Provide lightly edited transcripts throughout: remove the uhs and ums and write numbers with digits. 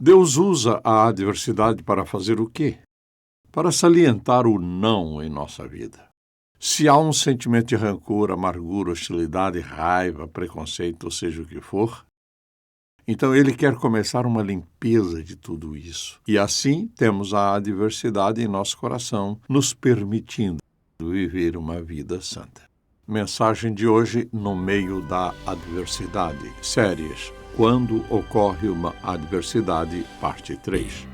Deus usa a adversidade para fazer o quê? Para salientar o não em nossa vida. Se há um sentimento de rancor, amargura, hostilidade, raiva, preconceito, ou seja o que for, então Ele quer começar uma limpeza de tudo isso. E assim temos a adversidade em nosso coração, nos permitindo viver uma vida santa. Mensagem de hoje: no meio da adversidade. Séries: Quando ocorre uma adversidade, parte 3.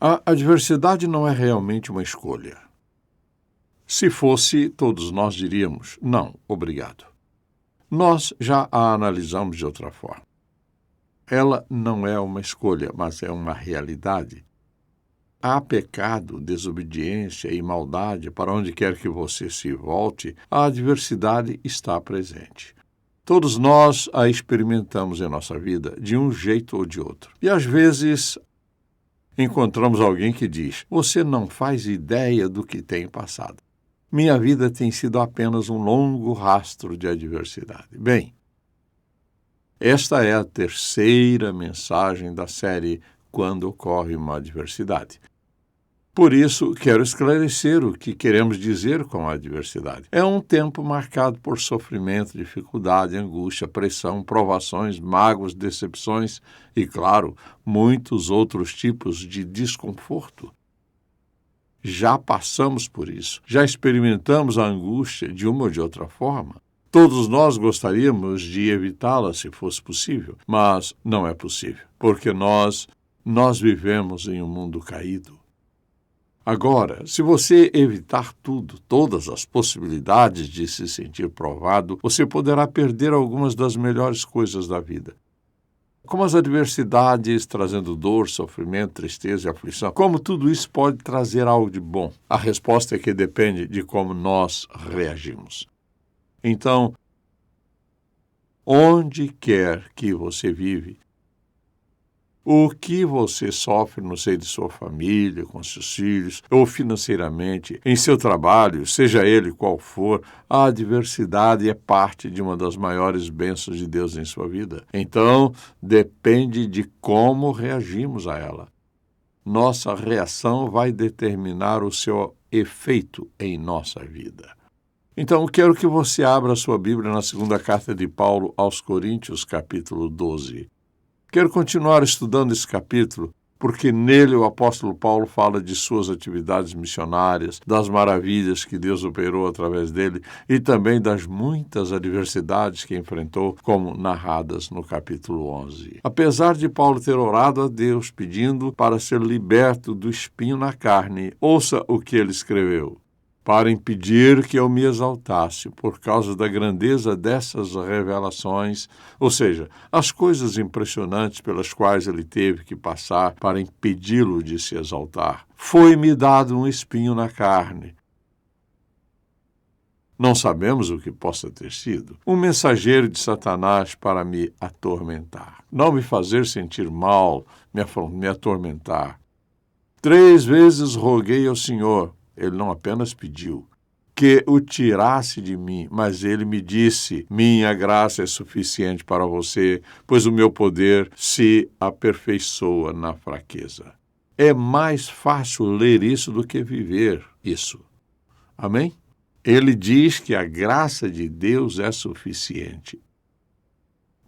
A adversidade não é realmente uma escolha. Se fosse, todos nós diríamos, não, obrigado. Nós já a analisamos de outra forma. Ela não é uma escolha, mas é uma realidade. Há pecado, desobediência e maldade para onde quer que você se volte, a adversidade está presente. Todos nós a experimentamos em nossa vida de um jeito ou de outro. E às vezes encontramos alguém que diz: você não faz ideia do que tem passado. Minha vida tem sido apenas um longo rastro de adversidade. Bem, esta é a terceira mensagem da série Quando Ocorre uma Adversidade. Por isso, quero esclarecer o que queremos dizer com a adversidade. É um tempo marcado por sofrimento, dificuldade, angústia, pressão, provações, mágoas, decepções e, claro, muitos outros tipos de desconforto. Já passamos por isso, já experimentamos a angústia de uma ou de outra forma. Todos nós gostaríamos de evitá-la se fosse possível, mas não é possível, porque nós vivemos em um mundo caído. Agora, se você evitar tudo, todas as possibilidades de se sentir provado, você poderá perder algumas das melhores coisas da vida. Como as adversidades trazendo dor, sofrimento, tristeza e aflição, como tudo isso pode trazer algo de bom? A resposta é que depende de como nós reagimos. Então, onde quer que você vive, o que você sofre no seio de sua família, com seus filhos, ou financeiramente, em seu trabalho, seja ele qual for, a adversidade é parte de uma das maiores bênçãos de Deus em sua vida. Então, depende de como reagimos a ela. Nossa reação vai determinar o seu efeito em nossa vida. Então, quero que você abra a sua Bíblia na segunda carta de Paulo aos Coríntios, capítulo 12. Quero continuar estudando esse capítulo, porque nele o apóstolo Paulo fala de suas atividades missionárias, das maravilhas que Deus operou através dele e também das muitas adversidades que enfrentou, como narradas no capítulo 11. Apesar de Paulo ter orado a Deus pedindo para ser liberto do espinho na carne, ouça o que ele escreveu: para impedir que eu me exaltasse por causa da grandeza dessas revelações, ou seja, as coisas impressionantes pelas quais ele teve que passar para impedi-lo de se exaltar. Foi-me dado um espinho na carne. Não sabemos o que possa ter sido. Um mensageiro de Satanás para me atormentar. Não me fazer sentir mal, me atormentar. 3 vezes roguei ao Senhor. Ele não apenas pediu que o tirasse de mim, mas ele me disse: minha graça é suficiente para você, pois o meu poder se aperfeiçoa na fraqueza. É mais fácil ler isso do que viver isso. Amém? Ele diz que a graça de Deus é suficiente,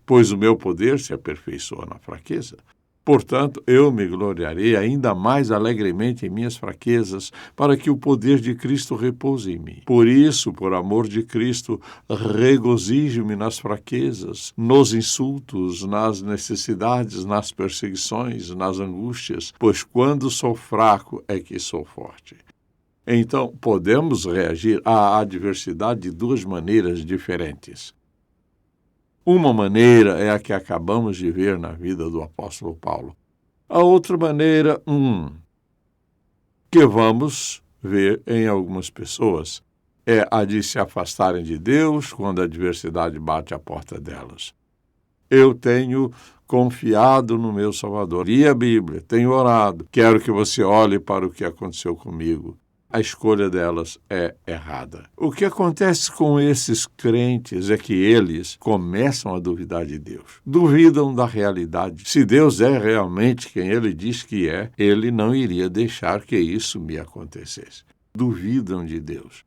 pois o meu poder se aperfeiçoa na fraqueza. Portanto, eu me gloriarei ainda mais alegremente em minhas fraquezas, para que o poder de Cristo repouse em mim. Por isso, por amor de Cristo, regozijo-me nas fraquezas, nos insultos, nas necessidades, nas perseguições, nas angústias, pois quando sou fraco é que sou forte. Então, podemos reagir à adversidade de 2 maneiras diferentes. Uma maneira é a que acabamos de ver na vida do apóstolo Paulo. A outra maneira, que vamos ver em algumas pessoas, é a de se afastarem de Deus quando a adversidade bate à porta delas. Eu tenho confiado no meu Salvador. Li a Bíblia, tenho orado. Quero que você olhe para o que aconteceu comigo. A escolha delas é errada. O que acontece com esses crentes é que eles começam a duvidar de Deus. Duvidam da realidade. Se Deus é realmente quem ele diz que é, ele não iria deixar que isso me acontecesse. Duvidam de Deus.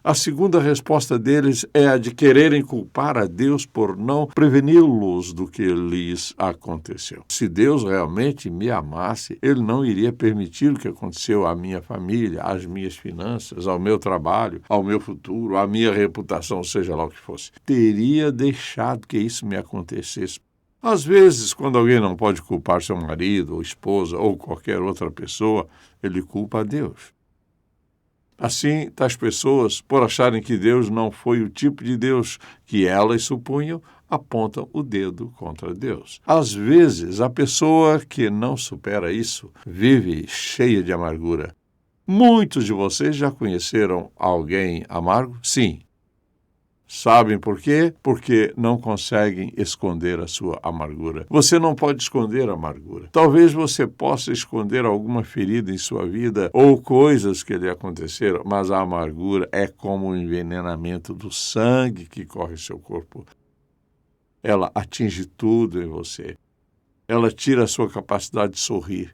A segunda resposta deles é a de quererem culpar a Deus por não preveni-los do que lhes aconteceu. Se Deus realmente me amasse, ele não iria permitir o que aconteceu à minha família, às minhas finanças, ao meu trabalho, ao meu futuro, à minha reputação, seja lá o que fosse. Teria deixado que isso me acontecesse. Às vezes, quando alguém não pode culpar seu marido, ou esposa, ou qualquer outra pessoa, ele culpa a Deus. Assim, tais pessoas, por acharem que Deus não foi o tipo de Deus que elas supunham, apontam o dedo contra Deus. Às vezes, a pessoa que não supera isso vive cheia de amargura. Muitos de vocês já conheceram alguém amargo? Sim. Sabem por quê? Porque não conseguem esconder a sua amargura. Você não pode esconder a amargura. Talvez você possa esconder alguma ferida em sua vida ou coisas que lhe aconteceram, mas a amargura é como o envenenamento do sangue que corre em seu corpo. Ela atinge tudo em você. Ela tira a sua capacidade de sorrir.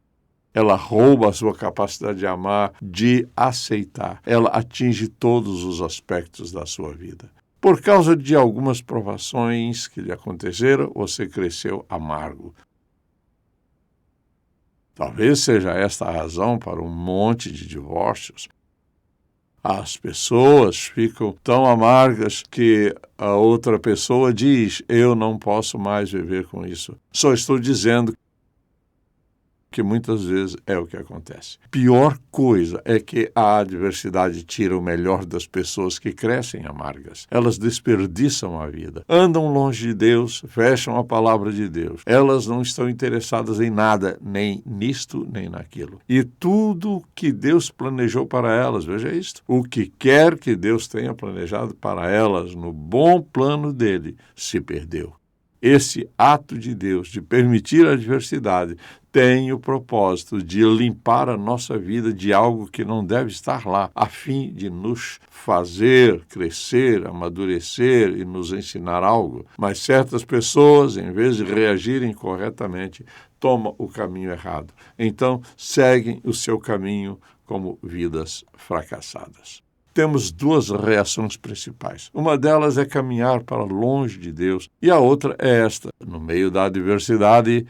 Ela rouba a sua capacidade de amar, de aceitar. Ela atinge todos os aspectos da sua vida. Por causa de algumas provações que lhe aconteceram, você cresceu amargo. Talvez seja esta a razão para um monte de divórcios. As pessoas ficam tão amargas que a outra pessoa diz: eu não posso mais viver com isso. Só estou dizendo que muitas vezes é o que acontece. Pior coisa é que a adversidade tira o melhor das pessoas que crescem amargas. Elas desperdiçam a vida, andam longe de Deus, fecham a palavra de Deus. Elas não estão interessadas em nada, nem nisto, nem naquilo. E tudo que Deus planejou para elas, veja isto, o que quer que Deus tenha planejado para elas no bom plano dele, se perdeu. Esse ato de Deus de permitir a adversidade tem o propósito de limpar a nossa vida de algo que não deve estar lá, a fim de nos fazer crescer, amadurecer e nos ensinar algo. Mas certas pessoas, em vez de reagirem corretamente, tomam o caminho errado. Então, seguem o seu caminho como vidas fracassadas. Temos duas reações principais. Uma delas é caminhar para longe de Deus e a outra é esta. No meio da adversidade,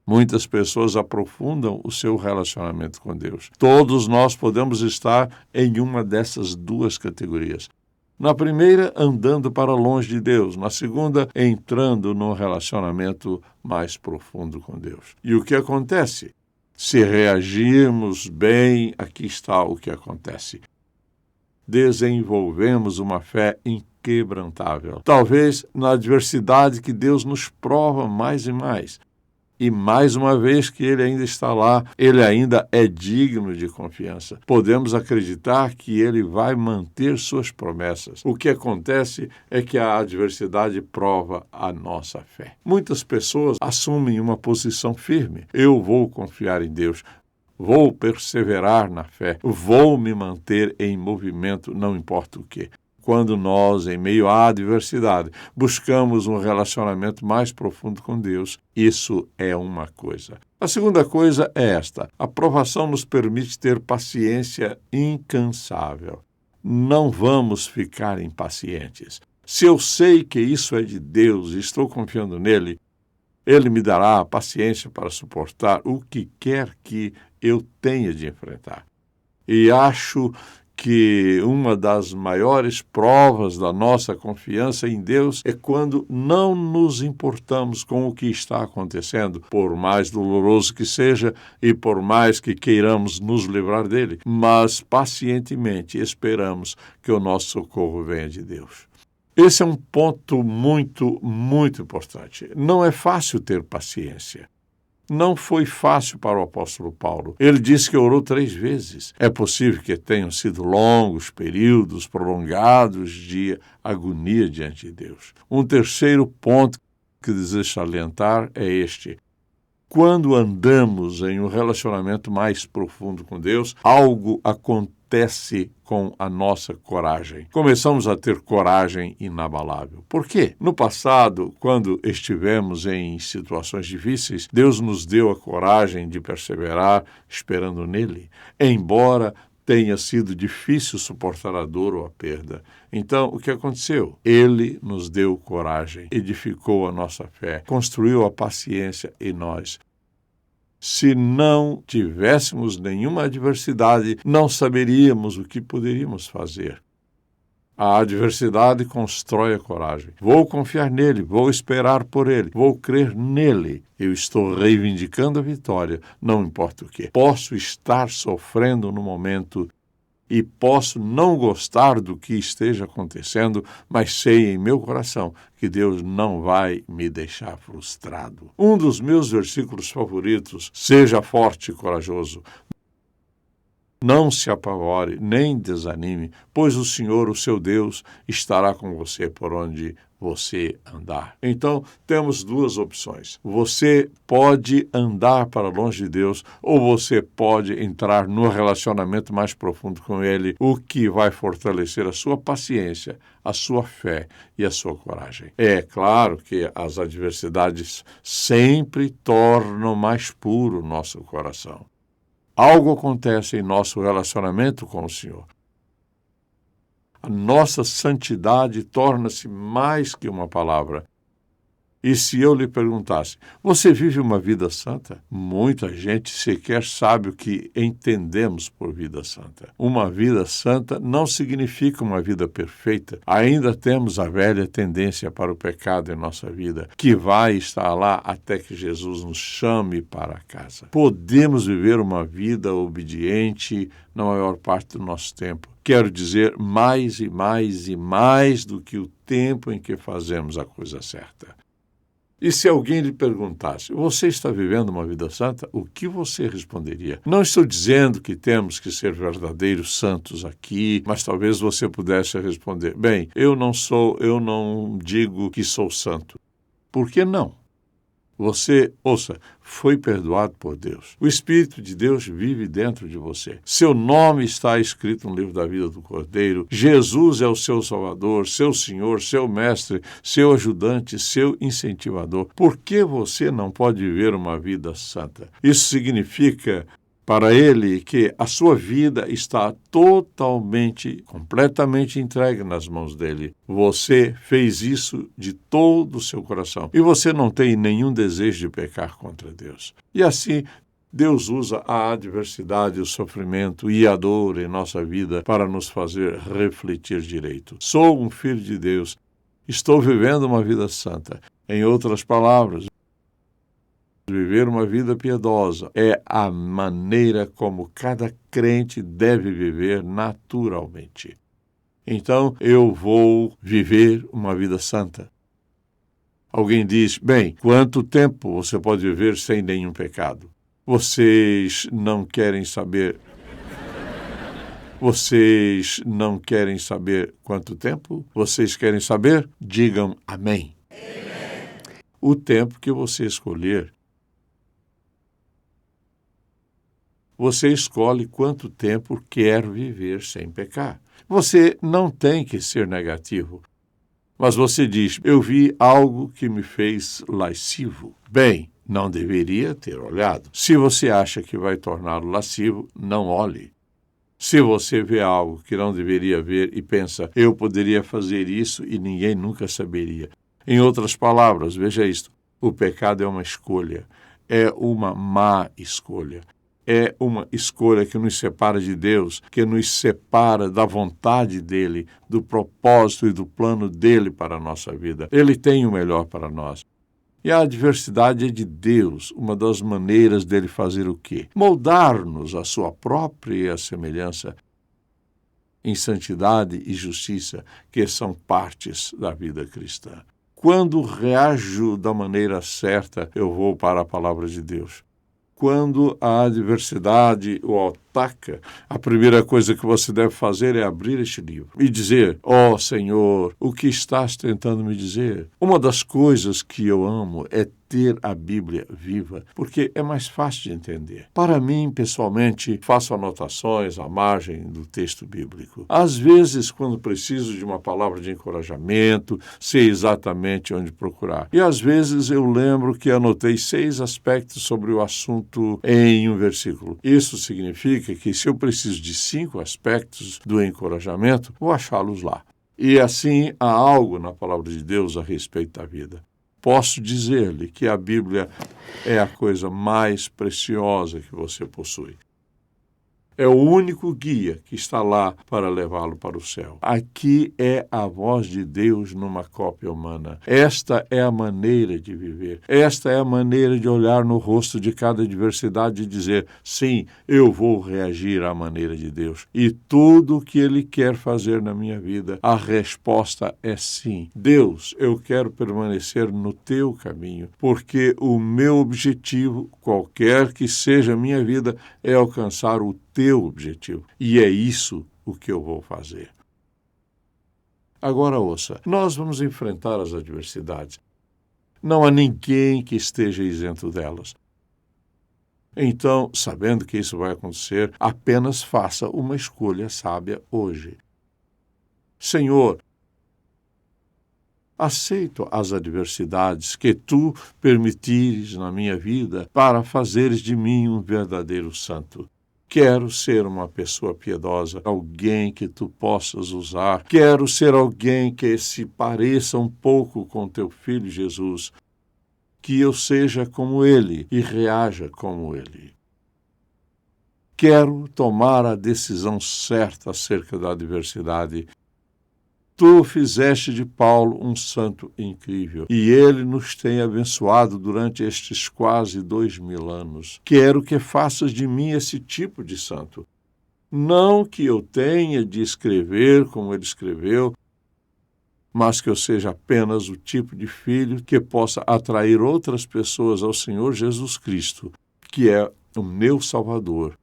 muitas pessoas aprofundam o seu relacionamento com Deus. Todos nós podemos estar em uma dessas duas categorias. Na primeira, andando para longe de Deus. Na segunda, entrando num relacionamento mais profundo com Deus. E o que acontece? Se reagirmos bem, aqui está o que acontece. Desenvolvemos uma fé inquebrantável. Talvez na adversidade que Deus nos prova mais e mais. E mais uma vez que Ele ainda está lá, Ele ainda é digno de confiança. Podemos acreditar que Ele vai manter suas promessas. O que acontece é que a adversidade prova a nossa fé. Muitas pessoas assumem uma posição firme. Eu vou confiar em Deus. Vou perseverar na fé, vou me manter em movimento, não importa o quê. Quando nós, em meio à adversidade, buscamos um relacionamento mais profundo com Deus, isso é uma coisa. A segunda coisa é esta: a provação nos permite ter paciência incansável. Não vamos ficar impacientes. Se eu sei que isso é de Deus e estou confiando nele, Ele me dará a paciência para suportar o que quer que eu tenha de enfrentar. E acho que uma das maiores provas da nossa confiança em Deus é quando não nos importamos com o que está acontecendo, por mais doloroso que seja e por mais que queiramos nos livrar dele, mas pacientemente esperamos que o nosso socorro venha de Deus. Esse é um ponto muito, muito importante. Não é fácil ter paciência. Não foi fácil para o apóstolo Paulo. Ele disse que orou 3 vezes. É possível que tenham sido longos períodos prolongados de agonia diante de Deus. Um terceiro ponto que desejo salientar é este. Quando andamos em um relacionamento mais profundo com Deus, algo acontece com a nossa coragem. Começamos a ter coragem inabalável. Por quê? No passado, quando estivemos em situações difíceis, Deus nos deu a coragem de perseverar esperando nele, embora tenha sido difícil suportar a dor ou a perda. Então, o que aconteceu? Ele nos deu coragem, edificou a nossa fé, construiu a paciência em nós. Se não tivéssemos nenhuma adversidade, não saberíamos o que poderíamos fazer. A adversidade constrói a coragem. Vou confiar nele, vou esperar por ele, vou crer nele. Eu estou reivindicando a vitória, não importa o quê. Posso estar sofrendo no momento e posso não gostar do que esteja acontecendo, mas sei em meu coração que Deus não vai me deixar frustrado. Um dos meus versículos favoritos: seja forte e corajoso. Não se apavore, nem desanime, pois o Senhor, o seu Deus, estará com você por onde você andar. Então, temos duas opções. Você pode andar para longe de Deus, ou você pode entrar no relacionamento mais profundo com Ele, o que vai fortalecer a sua paciência, a sua fé e a sua coragem. É claro que as adversidades sempre tornam mais puro o nosso coração. Algo acontece em nosso relacionamento com o Senhor. A nossa santidade torna-se mais que uma palavra. E se eu lhe perguntasse, você vive uma vida santa? Muita gente sequer sabe o que entendemos por vida santa. Uma vida santa não significa uma vida perfeita. Ainda temos a velha tendência para o pecado em nossa vida, que vai estar lá até que Jesus nos chame para casa. Podemos viver uma vida obediente na maior parte do nosso tempo. Quero dizer, mais e mais e mais do que o tempo em que fazemos a coisa certa. E se alguém lhe perguntasse, você está vivendo uma vida santa? O que você responderia? Não estou dizendo que temos que ser verdadeiros santos aqui, mas talvez você pudesse responder, bem, eu não digo que sou santo. Por que não? Você, ouça, foi perdoado por Deus. O Espírito de Deus vive dentro de você. Seu nome está escrito no livro da vida do Cordeiro. Jesus é o seu Salvador, seu Senhor, seu Mestre, seu ajudante, seu incentivador. Por que você não pode viver uma vida santa? Isso significa para ele que a sua vida está totalmente, completamente entregue nas mãos dele. Você fez isso de todo o seu coração e você não tem nenhum desejo de pecar contra Deus. E assim, Deus usa a adversidade, o sofrimento e a dor em nossa vida para nos fazer refletir direito. Sou um filho de Deus, estou vivendo uma vida santa. Em outras palavras, viver uma vida piedosa é a maneira como cada crente deve viver naturalmente. Então, eu vou viver uma vida santa. Alguém diz, bem, quanto tempo você pode viver sem nenhum pecado? Vocês não querem saber quanto tempo? Vocês querem saber? Digam amém. Amém. O tempo que você escolher. Você escolhe quanto tempo quer viver sem pecar. Você não tem que ser negativo. Mas você diz, eu vi algo que me fez lascivo. Bem, não deveria ter olhado. Se você acha que vai torná-lo lascivo, não olhe. Se você vê algo que não deveria ver e pensa, eu poderia fazer isso e ninguém nunca saberia. Em outras palavras, veja isto, o pecado é uma escolha, é uma má escolha. É uma escolha que nos separa de Deus, que nos separa da vontade dEle, do propósito e do plano dEle para a nossa vida. Ele tem o melhor para nós. E a adversidade é de Deus, uma das maneiras dEle fazer o quê? Moldar-nos à sua própria semelhança em santidade e justiça, que são partes da vida cristã. Quando reajo da maneira certa, eu vou para a palavra de Deus. Quando a adversidade o ataca, a primeira coisa que você deve fazer é abrir este livro e dizer, ó Senhor, o que estás tentando me dizer? Uma das coisas que eu amo é ter a Bíblia viva, porque é mais fácil de entender. Para mim, pessoalmente, faço anotações à margem do texto bíblico. Às vezes, quando preciso de uma palavra de encorajamento, sei exatamente onde procurar. E às vezes eu lembro que anotei 6 aspectos sobre o assunto em um versículo. Isso significa que se eu preciso de 5 aspectos do encorajamento, vou achá-los lá. E assim há algo na palavra de Deus a respeito da vida. Posso dizer-lhe que a Bíblia é a coisa mais preciosa que você possui. É o único guia que está lá para levá-lo para o céu. Aqui é a voz de Deus numa cópia humana. Esta é a maneira de viver. Esta é a maneira de olhar no rosto de cada adversidade e dizer: sim, eu vou reagir à maneira de Deus. E tudo o que Ele quer fazer na minha vida, a resposta é sim. Deus, eu quero permanecer no teu caminho, porque o meu objetivo, qualquer que seja a minha vida, é alcançar o teu objetivo. E é isso o que eu vou fazer. Agora ouça, nós vamos enfrentar as adversidades. Não há ninguém que esteja isento delas. Então, sabendo que isso vai acontecer, apenas faça uma escolha sábia hoje. Senhor, aceito as adversidades que tu permitires na minha vida para fazeres de mim um verdadeiro santo. Quero ser uma pessoa piedosa, alguém que tu possas usar. Quero ser alguém que se pareça um pouco com teu Filho Jesus. Que eu seja como ele e reaja como ele. Quero tomar a decisão certa acerca da adversidade. Tu fizeste de Paulo um santo incrível, e ele nos tem abençoado durante estes quase 2000 anos. Quero que faças de mim esse tipo de santo. Não que eu tenha de escrever como ele escreveu, mas que eu seja apenas o tipo de filho que possa atrair outras pessoas ao Senhor Jesus Cristo, que é o meu Salvador.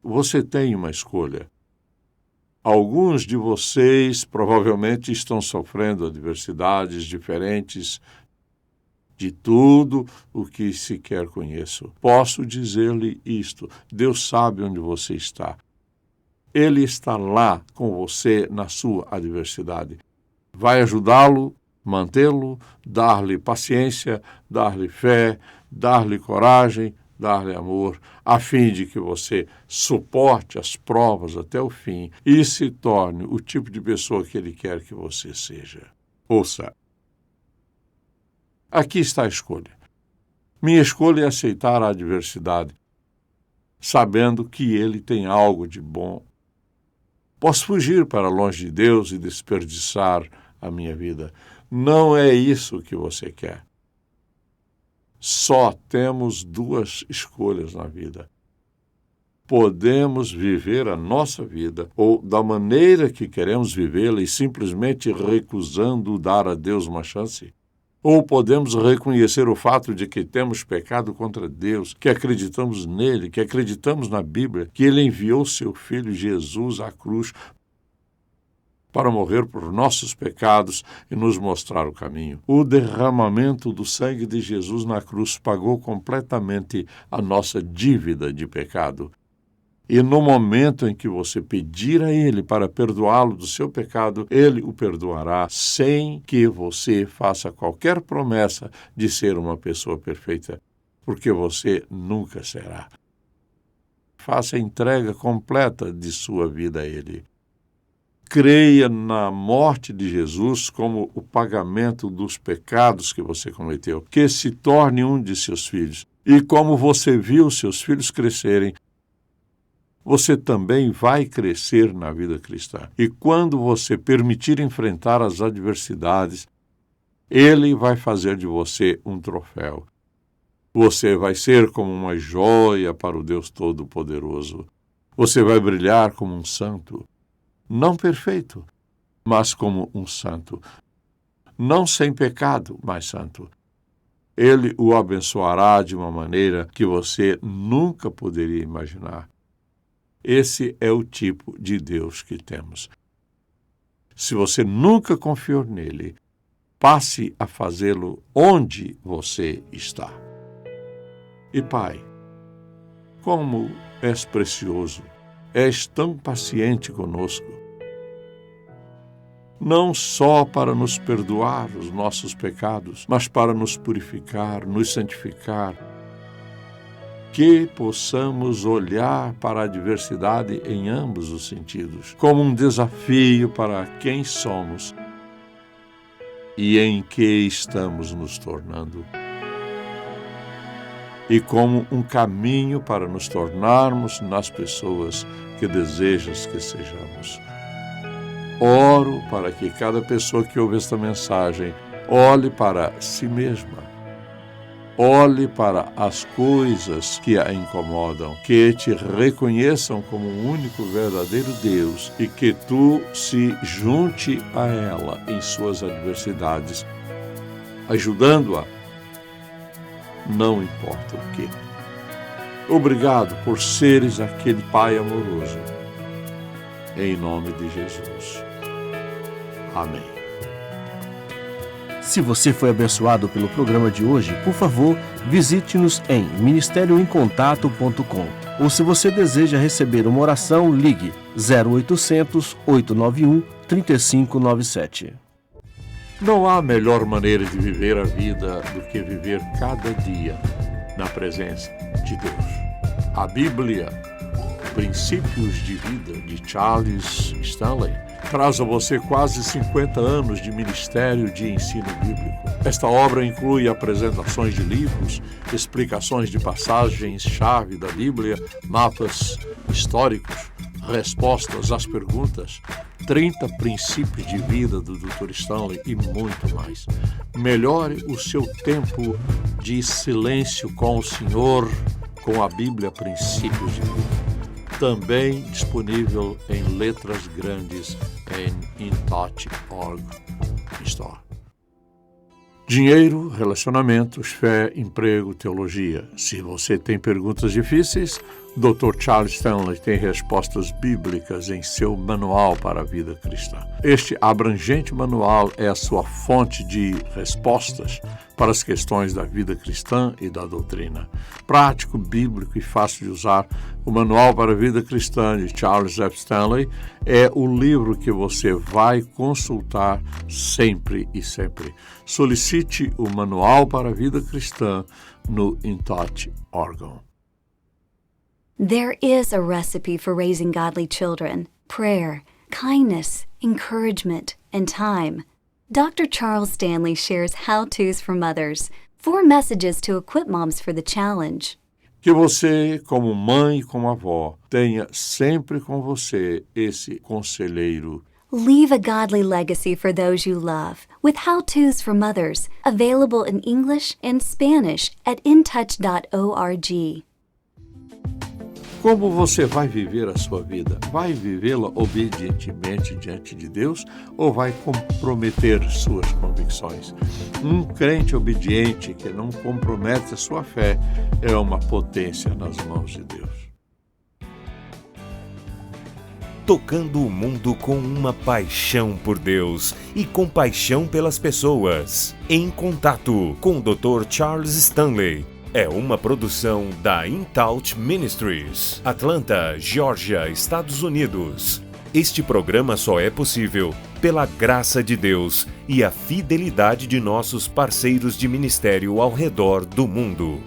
Você tem uma escolha. Alguns de vocês provavelmente estão sofrendo adversidades diferentes de tudo o que sequer conheço. Posso dizer-lhe isto: Deus sabe onde você está. Ele está lá com você na sua adversidade. Vai ajudá-lo, mantê-lo, dar-lhe paciência, dar-lhe fé, dar-lhe coragem, dar-lhe amor, a fim de que você suporte as provas até o fim e se torne o tipo de pessoa que Ele quer que você seja. Ouça, aqui está a escolha. Minha escolha é aceitar a adversidade, sabendo que Ele tem algo de bom. Posso fugir para longe de Deus e desperdiçar a minha vida. Não é isso que você quer. Só temos duas escolhas na vida. Podemos viver a nossa vida ou da maneira que queremos vivê-la e simplesmente recusando dar a Deus uma chance. Ou podemos reconhecer o fato de que temos pecado contra Deus, que acreditamos nele, que acreditamos na Bíblia, que ele enviou seu Filho Jesus à cruz para morrer por nossos pecados e nos mostrar o caminho. O derramamento do sangue de Jesus na cruz pagou completamente a nossa dívida de pecado. E no momento em que você pedir a Ele para perdoá-lo do seu pecado, Ele o perdoará sem que você faça qualquer promessa de ser uma pessoa perfeita, porque você nunca será. Faça a entrega completa de sua vida a Ele. Creia na morte de Jesus como o pagamento dos pecados que você cometeu, que se torne um de seus filhos. E como você viu seus filhos crescerem, você também vai crescer na vida cristã. E quando você permitir enfrentar as adversidades, Ele vai fazer de você um troféu. Você vai ser como uma joia para o Deus Todo-Poderoso. Você vai brilhar como um santo. Não perfeito, mas como um santo. Não sem pecado, mas santo. Ele o abençoará de uma maneira que você nunca poderia imaginar. Esse é o tipo de Deus que temos. Se você nunca confiou nele, passe a fazê-lo onde você está. E Pai, como és precioso, és tão paciente conosco, não só para nos perdoar os nossos pecados, mas para nos purificar, nos santificar, que possamos olhar para a adversidade em ambos os sentidos, como um desafio para quem somos e em que estamos nos tornando. e como um caminho para nos tornarmos nas pessoas que desejas que sejamos. Oro para que cada pessoa que ouve esta mensagem olhe para si mesma, olhe para as coisas que a incomodam, que te reconheçam como o único verdadeiro Deus e que tu se junte a ela em suas adversidades, ajudando-a, não importa o quê. Obrigado por seres aquele Pai amoroso. Em nome de Jesus. Amém. Se você foi abençoado pelo programa de hoje, por favor, visite-nos em ministérioemcontato.com. Ou se você deseja receber uma oração, ligue 0800 891 3597. Não há melhor maneira de viver a vida do que viver cada dia na presença de Deus. A Bíblia, Princípios de Vida, de Charles Stanley, traz a você quase 50 anos de ministério de ensino bíblico. Esta obra inclui apresentações de livros, explicações de passagens-chave da Bíblia, mapas históricos, respostas às perguntas, 30 princípios de vida do Dr. Stanley e muito mais. Melhore o seu tempo de silêncio com o Senhor, com a Bíblia Princípios de Vida. Também disponível em letras grandes em intouch.org Store. Dinheiro, relacionamentos, fé, emprego, teologia. Se você tem perguntas difíceis, Dr. Charles Stanley tem respostas bíblicas em seu Manual para a Vida Cristã. Este abrangente manual é a sua fonte de respostas para as questões da vida cristã e da doutrina. Prático, bíblico e fácil de usar, o Manual para a Vida Cristã de Charles F. Stanley é o livro que você vai consultar sempre e sempre. Solicite o Manual para a Vida Cristã no intouch.org. There is a recipe for raising godly children: prayer, kindness, encouragement, and time. Dr. Charles Stanley shares how-tos for mothers, 4 messages to equip moms for the challenge. Que você, como mãe e como avó, tenha sempre com você esse conselheiro. Leave a godly legacy for those you love with how-tos for mothers, available in English and Spanish at intouch.org. Como você vai viver a sua vida? Vai vivê-la obedientemente diante de Deus ou vai comprometer suas convicções? Um crente obediente que não compromete a sua fé é uma potência nas mãos de Deus. Tocando o mundo com uma paixão por Deus e compaixão pelas pessoas. Em Contato com o Dr. Charles Stanley. É uma produção da InTouch Ministries, Atlanta, Geórgia, Estados Unidos. Este programa só é possível pela graça de Deus e a fidelidade de nossos parceiros de ministério ao redor do mundo.